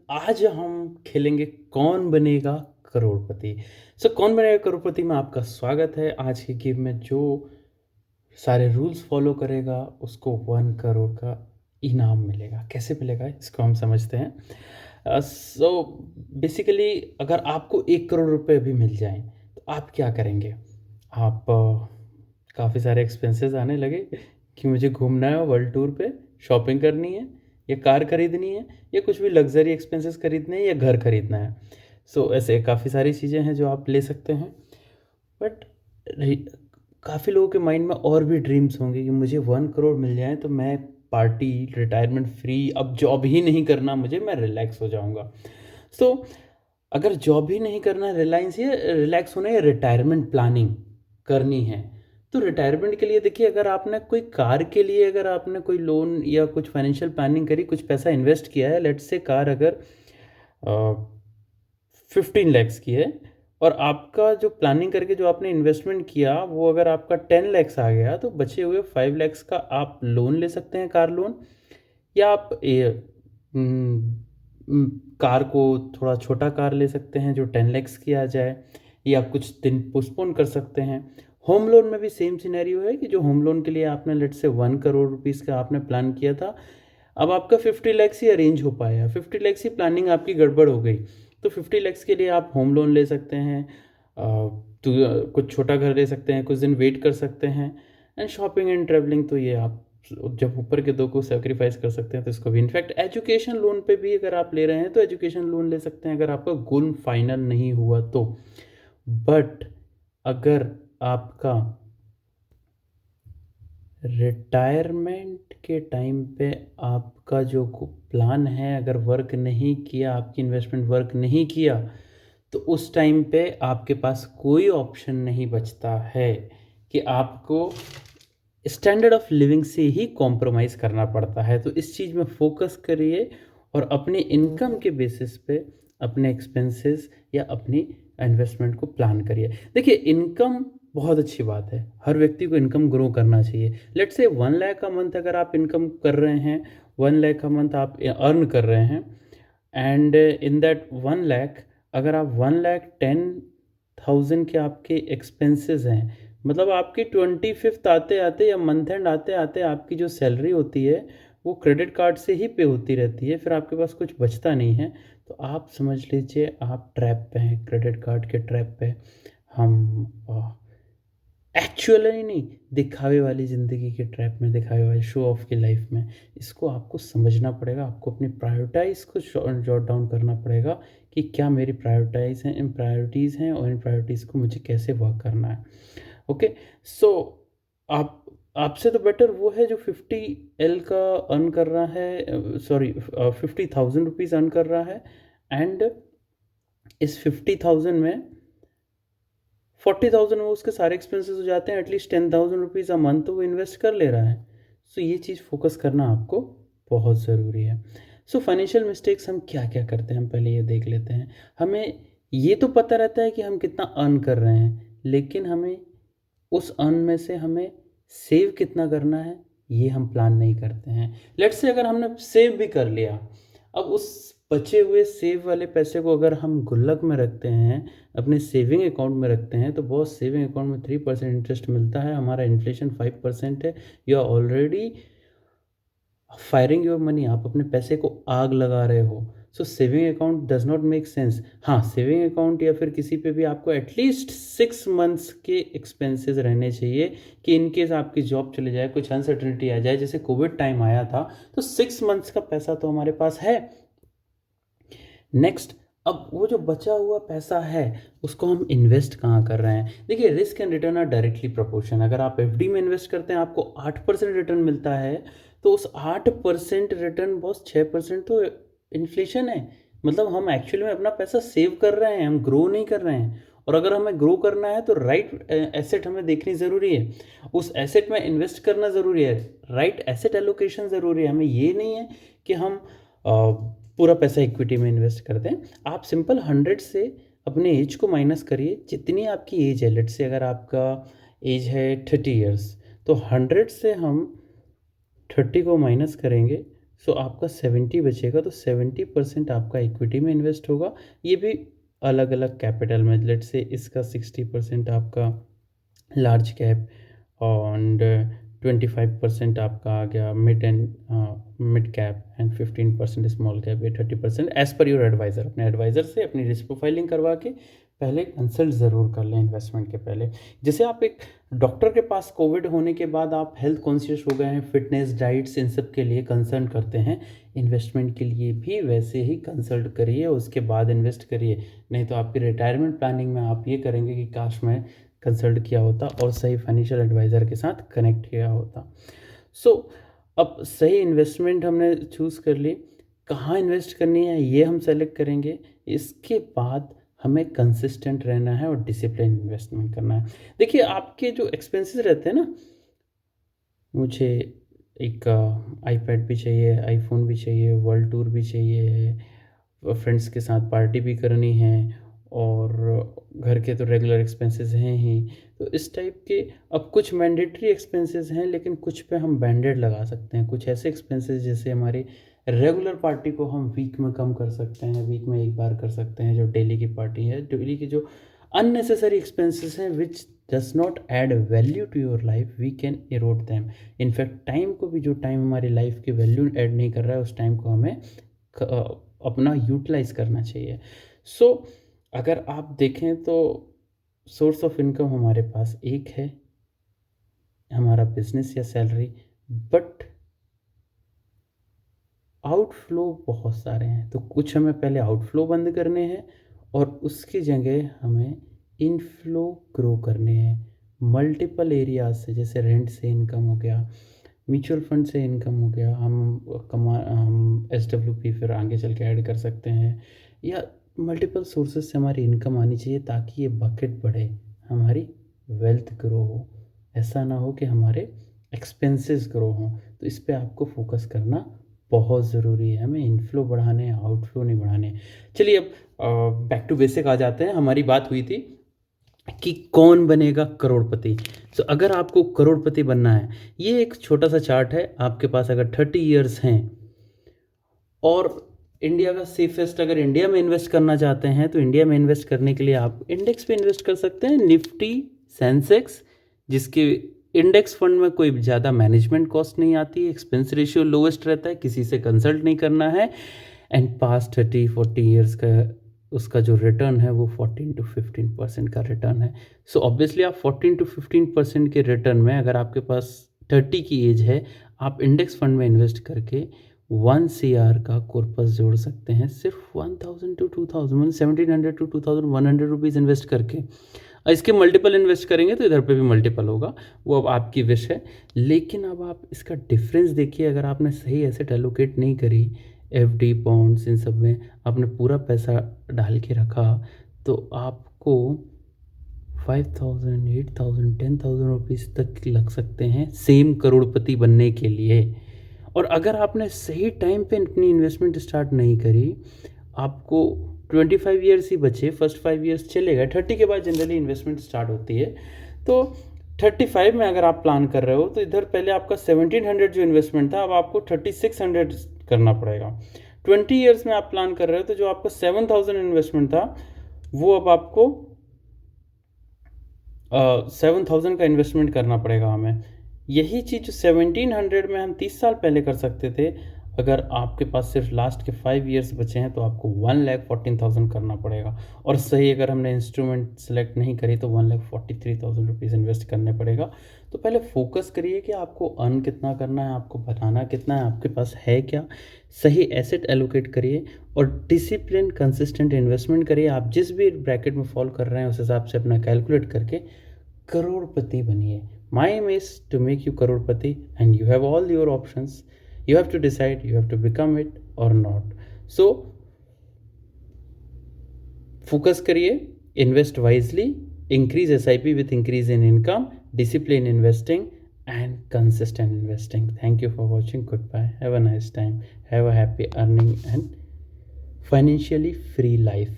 आज हम खेलेंगे कौन बनेगा करोड़पति। कौन बनेगा करोड़पति में आपका स्वागत है। आज की गेम में जो सारे रूल्स फॉलो करेगा उसको 1 करोड़ का इनाम मिलेगा। कैसे मिलेगा इसको हम समझते हैं। बेसिकली अगर आपको 1 करोड़ रुपए भी मिल जाएं तो आप क्या करेंगे। आप काफ़ी सारे एक्सपेंसेस आने लगे कि मुझे घूमना है वर्ल्ड टूर पे, शॉपिंग करनी है, या कार खरीदनी है, या कुछ भी लग्जरी एक्सपेंसेस खरीदने हैं, या घर खरीदना है। ऐसे काफ़ी सारी चीज़ें हैं जो आप ले सकते हैं। बट काफ़ी लोगों के माइंड में और भी ड्रीम्स होंगे कि मुझे 1 करोड़ मिल जाए तो मैं पार्टी, रिटायरमेंट फ्री, अब जॉब ही नहीं करना मुझे, मैं रिलैक्स हो जाऊंगा। सो अगर जॉब ही नहीं करना, रिलैक्स होना, या रिटायरमेंट प्लानिंग करनी है, तो रिटायरमेंट के लिए देखिए, अगर आपने कोई कार के लिए अगर आपने कोई लोन या कुछ फाइनेंशियल प्लानिंग करी, कुछ पैसा इन्वेस्ट किया है, लेट्स से कार अगर 15 लैक्स की है, और आपका जो प्लानिंग करके जो आपने इन्वेस्टमेंट किया वो अगर आपका 10 लैक्स आ गया, तो बचे हुए 5 लैक्स का आप लोन ले सकते हैं, कार लोन। या आप कार को थोड़ा छोटा कार ले सकते हैं जो 10 लैक्स की आ जाए, या कुछ दिन पोस्टपोन कर सकते हैं। होम लोन में भी सेम सिनेरियो है कि जो होम लोन के लिए आपने लेट से 1 करोड़ रुपीज़ का आपने प्लान किया था, अब आपका 50 लैक्स ही अरेंज हो पाया, 50 लैक्स ही प्लानिंग आपकी गड़बड़ हो गई, तो 50 लैक्स के लिए आप होम लोन ले सकते हैं। तो कुछ छोटा घर ले सकते हैं, कुछ दिन वेट कर सकते हैं। एंड शॉपिंग एंड ट्रैवलिंग तो ये आप जब ऊपर के दो को सेक्रीफाइस कर सकते हैं तो इसको भी। इनफैक्ट एजुकेशन लोन पे भी अगर आप ले रहे हैं तो एजुकेशन लोन ले सकते हैं अगर आपका गोल फाइनल नहीं हुआ तो। बट अगर आपका रिटायरमेंट के टाइम पे आपका जो प्लान है अगर वर्क नहीं किया, आपकी इन्वेस्टमेंट वर्क नहीं किया, तो उस टाइम पे आपके पास कोई ऑप्शन नहीं बचता है कि आपको स्टैंडर्ड ऑफ लिविंग से ही कॉम्प्रोमाइज़ करना पड़ता है। तो इस चीज़ में फोकस करिए और अपने इनकम के बेसिस पे अपने एक्सपेंसेस या अपनी इन्वेस्टमेंट को प्लान करिए। देखिए, इनकम बहुत अच्छी बात है, हर व्यक्ति को इनकम ग्रो करना चाहिए। लेट्स से 1 लाख का मंथ अगर आप इनकम कर रहे हैं, 1 लाख का मंथ आप अर्न कर रहे हैं, एंड इन दैट 1 लाख अगर आप 1,10,000 के आपके एक्सपेंसेस हैं, मतलब आपकी 25th आते आते या मंथ एंड आते आते आपकी जो सैलरी होती है वो क्रेडिट कार्ड से ही पे होती रहती है, फिर आपके पास कुछ बचता नहीं है। तो आप समझ लीजिए आप ट्रैप पे हैं, क्रेडिट कार्ड के ट्रैप पे। हम एक्चुअली नहीं, दिखावे वाली ज़िंदगी के ट्रैप में, दिखावे वाली शो ऑफ की लाइफ में। इसको आपको समझना पड़ेगा, आपको अपनी प्रायोरिटाइज़ को जॉट डाउन करना पड़ेगा कि क्या मेरी प्रायोरिटाइज़ हैं, इन प्रायोरिटीज़ हैं, और इन प्रायोरिटीज़ को मुझे कैसे वर्क करना है। ओके। सो आप आपसे तो बेटर वो है जो 50 L का अर्न कर रहा है, सॉरी 50,000 रुपीज़ अर्न कर रहा है, एंड इस 50,000 में 40,000 में उसके सारे एक्सपेंसेस हो जाते हैं, एटलीस्ट 10,000 रुपीज़ अ मंथ तो वो इन्वेस्ट कर ले रहा है। ये चीज़ फोकस करना आपको बहुत ज़रूरी है। फाइनेंशियल मिस्टेक्स हम क्या क्या करते हैं, हम पहले ये देख लेते हैं। हमें ये तो पता रहता है कि हम कितना अर्न कर रहे हैं, लेकिन हमें उस अर्न में से हमें सेव कितना करना है ये हम प्लान नहीं करते हैं। लेट्स से अगर हमने सेव भी कर लिया, अब उस बचे हुए सेव वाले पैसे को अगर हम गुल्लक में रखते हैं, अपने सेविंग अकाउंट में रखते हैं, तो बहुत सेविंग अकाउंट में 3% इंटरेस्ट मिलता है, हमारा इन्फ्लेशन 5% है। You are already firing your money, आप अपने पैसे को आग लगा रहे हो। Saving account does not make sense. हाँ, सेविंग अकाउंट या फिर किसी पे भी आपको एटलीस्ट 6 मंथ्स के एक्सपेंसेस रहने चाहिए कि इन केस आपकी जॉब चले जाए, कुछ अनसर्टनिटी आ जाए, जैसे कोविड टाइम आया था, तो 6 मंथ्स का पैसा तो हमारे पास है। नेक्स्ट, अब वो जो बचा हुआ पैसा है उसको हम इन्वेस्ट कहाँ कर रहे हैं। देखिए, risk and return are directly proportion. अगर आप एफडी में इन्वेस्ट करते हैं आपको 8% रिटर्न मिलता है, तो उस 8% रिटर्न बॉस 6% तो इन्फ्लेशन है। मतलब हम एक्चुअली में अपना पैसा सेव कर रहे हैं, हम ग्रो नहीं कर रहे हैं। और अगर हमें ग्रो करना है तो राइट एसेट हमें देखनी ज़रूरी है, उस एसेट में इन्वेस्ट करना ज़रूरी है, राइट एसेट एलोकेशन ज़रूरी है। हमें ये नहीं है कि हम पूरा पैसा इक्विटी में इन्वेस्ट करते हैं। आप सिंपल 100 से अपने एज को माइनस करिए, जितनी आपकी एज है। लेट से अगर आपका एज है 30 ईयर्स, तो 100 से हम 30 को माइनस करेंगे, सो आपका 70 बचेगा, तो 70% आपका इक्विटी में इन्वेस्ट होगा। ये भी अलग अलग कैपिटल में, लेट्स से इसका 60% आपका लार्ज कैप एंड 25% आपका आ गया mid cap and 15% small cap, ये 30% एज पर योर एडवाइज़र। अपने एडवाइज़र से अपनी रिस्क प्रोफाइलिंग करवा के पहले कंसल्ट ज़रूर कर लें इन्वेस्टमेंट के पहले। जैसे आप एक डॉक्टर के पास कोविड होने के बाद आप हेल्थ कॉन्शियस हो गए हैं, फिटनेस, डाइट्स, इन सब के लिए कंसल्ट करते हैं, इन्वेस्टमेंट के लिए भी वैसे ही कंसल्ट करिए, उसके बाद इन्वेस्ट करिए। नहीं तो आपकी रिटायरमेंट प्लानिंग में आप ये करेंगे कि काश मैं कंसल्ट किया होता और सही फाइनेंशियल एडवाइज़र के साथ कनेक्ट किया होता। सो अब सही इन्वेस्टमेंट हमने चूज़ कर ली, कहाँ इन्वेस्ट करनी है ये हम सेलेक्ट करेंगे। इसके बाद हमें कंसिस्टेंट रहना है और डिसिप्लिन इन्वेस्टमेंट करना है। देखिए आपके जो एक्सपेंसेस रहते हैं ना, मुझे एक आईपैड भी चाहिए, आईफोन भी चाहिए, वर्ल्ड टूर भी चाहिए है, फ्रेंड्स के साथ पार्टी भी करनी है, और घर के तो रेगुलर एक्सपेंसेस हैं ही। तो इस टाइप के अब कुछ मैंडेटरी एक्सपेंसेस हैं, लेकिन कुछ पे हम बैंडेड लगा सकते हैं। कुछ ऐसे एक्सपेंसेस जैसे हमारी रेगुलर पार्टी को हम वीक में कम कर सकते हैं, वीक में एक बार कर सकते हैं। जो डेली की पार्टी है, डेली की जो अननेसेसरी एक्सपेंसेस हैं which does not add value to your life, we can erode them. In fact time को भी, जो टाइम हमारी लाइफ की वैल्यू ऐड नहीं कर रहा है, उस टाइम को हमें अपना यूटिलाइज करना चाहिए। सो अगर आप देखें तो सोर्स ऑफ इनकम हमारे पास एक है, हमारा बिजनेस या सैलरी, बट आउटफ्लो बहुत सारे हैं। तो कुछ हमें पहले आउटफ्लो बंद करने हैं और उसकी जगह हमें इनफ्लो ग्रो करने हैं मल्टीपल एरियाज से। जैसे रेंट से इनकम हो गया, म्यूचुअल फंड से इनकम हो गया, हम SWP फिर आगे चल के ऐड कर सकते हैं, या मल्टीपल सोर्सेज से हमारी इनकम आनी चाहिए ताकि ये बकेट बढ़े, हमारी वेल्थ ग्रो हो। ऐसा ना हो कि हमारे एक्सपेंसेस ग्रो हों। तो इस पे आपको फोकस करना बहुत ज़रूरी है। हमें इनफ्लो बढ़ाने हैं, आउटफ्लो नहीं बढ़ाने। चलिए अब बैक टू बेसिक आ जाते हैं। हमारी बात हुई थी कि कौन बनेगा करोड़पति। तो अगर आपको करोड़पति बनना है, ये एक छोटा सा चार्ट है। आपके पास अगर 30 इयर्स हैं और इंडिया का सेफेस्ट, अगर इंडिया में इन्वेस्ट करना चाहते हैं, तो इंडिया में इन्वेस्ट करने के लिए आप इंडेक्स पे इन्वेस्ट कर सकते हैं, निफ्टी, सेंसेक्स, जिसके इंडेक्स फंड में कोई ज़्यादा मैनेजमेंट कॉस्ट नहीं आती, एक्सपेंस रेशियो लोवेस्ट रहता है, किसी से कंसल्ट नहीं करना है, एंड पास्ट 30-40 ईयर्स का उसका जो रिटर्न है वो 14 to 15% का रिटर्न है। सो ऑब्वियसली आप 14 to 15% के रिटर्न में, अगर आपके पास 30 की एज है, आप इंडेक्स फंड में इन्वेस्ट करके 1 CR का कॉर्पस जोड़ सकते हैं, सिर्फ 1000 to 2000, 1700 to 2100 रुपीज़ इन्वेस्ट करके। इसके मल्टीपल इन्वेस्ट करेंगे तो इधर पे भी मल्टीपल होगा, वो अब आपकी विश है। लेकिन अब आप इसका डिफरेंस देखिए, अगर आपने सही एसेट एलोकेट नहीं करी, FD, बॉन्ड्स, इन सब में आपने पूरा पैसा डाल के रखा, तो आपको 5000, 8000, 10,000 रुपीज़ तक लग सकते हैं सेम करोड़पति बनने के लिए। और अगर आपने सही टाइम पे अपनी इन्वेस्टमेंट स्टार्ट नहीं करी, आपको 25 ईयर्स ही बचे, फर्स्ट 5 ईयर्स चले गए, 30 के बाद जनरली इन्वेस्टमेंट स्टार्ट होती है। तो 35 में अगर आप प्लान कर रहे हो, तो इधर पहले आपका 1700 जो इन्वेस्टमेंट था, अब आपको 3600 करना पड़ेगा। 20 ईयर्स में आप प्लान कर रहे हो, तो जो आपका 7000 इन्वेस्टमेंट था, वो अब आपको 7000 का इन्वेस्टमेंट करना पड़ेगा हमें। यही चीज़ 1700 में हम 30 साल पहले कर सकते थे, अगर आपके पास सिर्फ लास्ट के 5 ईयर्स बचे हैं, तो आपको 1,14,000 करना पड़ेगा। और सही अगर हमने इंस्ट्रूमेंट सेलेक्ट नहीं करी, तो 1,43,000 रुपीज़ इन्वेस्ट करने पड़ेगा। तो पहले फोकस करिए कि आपको अर्न कितना करना है, आपको बनाना कितना है, आपके पास है क्या। सही एसेट एलोकेट करिए और डिसिप्लिन कंसिस्टेंट इन्वेस्टमेंट करिए। आप जिस भी ब्रैकेट में फॉल कर रहे हैं, उस हिसाब से अपना कैलकुलेट करके करोड़पति बनिए। My aim is to make you crorepati, and you have all your options. You have to decide, you have to become it or not. So focus करिए, invest wisely, increase SIP with increase in income, discipline investing and consistent investing. Thank you for watching. Goodbye. Have a nice time. Have a happy earning and financially free life.